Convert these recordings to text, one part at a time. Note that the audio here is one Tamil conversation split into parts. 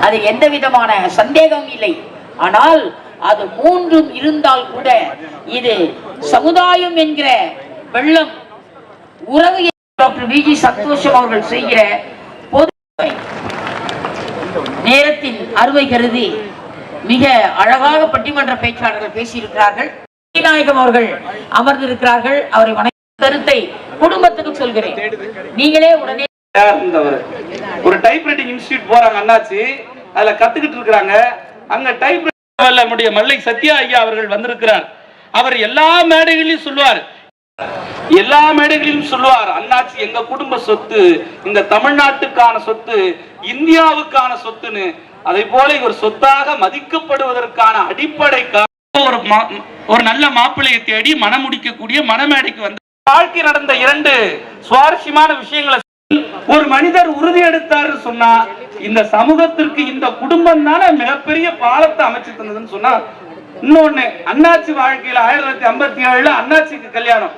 அது எந்த விதமான சந்தேகம் இல்லை. ஆனால் அது மூன்றும் இருந்தால் கூட இது சமுதாயம் என்கிற வெள்ளம் உறவு டாக்டர் வி.ஜி. சந்தோஷம் அவர்கள் செய்கிற பொது நேரத்தின் அறுவை கருதி மிக அழகாக பட்டிமன்ற பேச்சாளர்கள் பேசியிருக்கிறார்கள். நாயகம் அவர்கள் அமர்ந்திருக்கிறார்கள். அவரை வணங்கி கருத்தை குடும்பத்துக்கு சொல்கிறேன். நீங்களே உடனே ஒரு டைப்ரைட்டிங் இன்ஸ்டிடியூட் போறாங்க அண்ணாச்சி, அதுல கத்துக்கிட்டு இருக்காங்க. அங்க டைப்ரைட்டிங் மல்லை சத்யா ஐயா அவர்கள் வந்திருக்கிறார். அவர் எல்லா மேடைகளிலும் சொல்லுவார், அண்ணாச்சி எங்க குடும்ப சொத்து, இந்த தமிழ்நாட்டுக்கான சொத்து, இந்தியாவுக்கான சொத்துன்னு. அதை போல இவர் சொத்தாக மதிக்கப்படுவதற்கான அடிப்படை ஒரு நல்ல மாப்பிள்ளையை தேடி மனம் முடிக்கக்கூடிய மனமேடைக்கு வந்து வாழ்க்கை நடந்த 2 சுவாரஸ்யமான விஷயங்களை ஒரு மனிதர் உறுதி எடுத்தாரு சொன்னா, இந்த சமூகத்திற்கு இந்த குடும்பம் தானே மிகப்பெரிய பாலத்தை அமைச்சு தந்ததுன்னு சொன்னா. இன்னொன்னு, அண்ணாச்சி வாழ்க்கையில 1957 அண்ணாச்சிக்கு கல்யாணம்.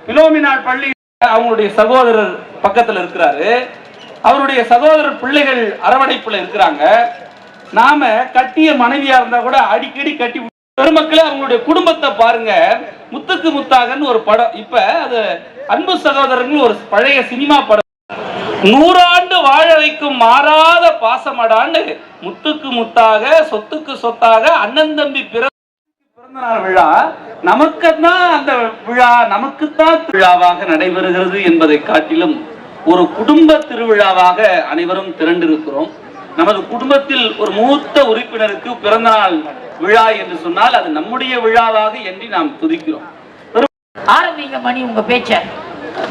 பிலோமினாள் பள்ளி அவங்களுடைய சகோதரர் பக்கத்துல இருக்கிறாரு. அவருடைய சகோதரர் பிள்ளைகள் அரவணைப்புல இருக்கிறாங்க. நாம கட்டிய மனைவியா இருந்தா கூட அடிக்கடி கட்டி பெருமக்களே அவங்களுடைய குடும்பத்தை பாருங்க. முத்துக்கு முத்தாகன்னு ஒரு படம், இப்ப அது அன்பு சகோதரர்கள் ஒரு பழைய சினிமா படம். 100 ஆண்டு வாழ வைக்கும் மாறாத பாசமடான்னு முத்துக்கு முத்தாக சொத்துக்கு சொத்தாக அண்ணன் தம்பி பிறந்த நாள் விழா நமக்குத்தான் அந்த விழா நமக்குத்தான் விழாவாக நடைபெறுகிறது என்பதை காட்டிலும் ஒரு குடும்ப திருவிழாவாக அனைவரும் திரண்டிருக்கிறோம். நமது குடும்பத்தில் ஒரு மூத்த உறுப்பினருக்கு பிறந்தநாள் விழா என்று சொன்னால் அது நம்முடைய விழாவாக எண்ணி நாம் துதிக்கிறோம். ஆரம்பிங்க மணி, உங்க பேச்ச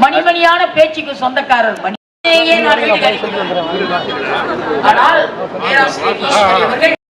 மணிமணியான பேச்சுக்கு சொந்தக்காரர் மணி. ஆனால்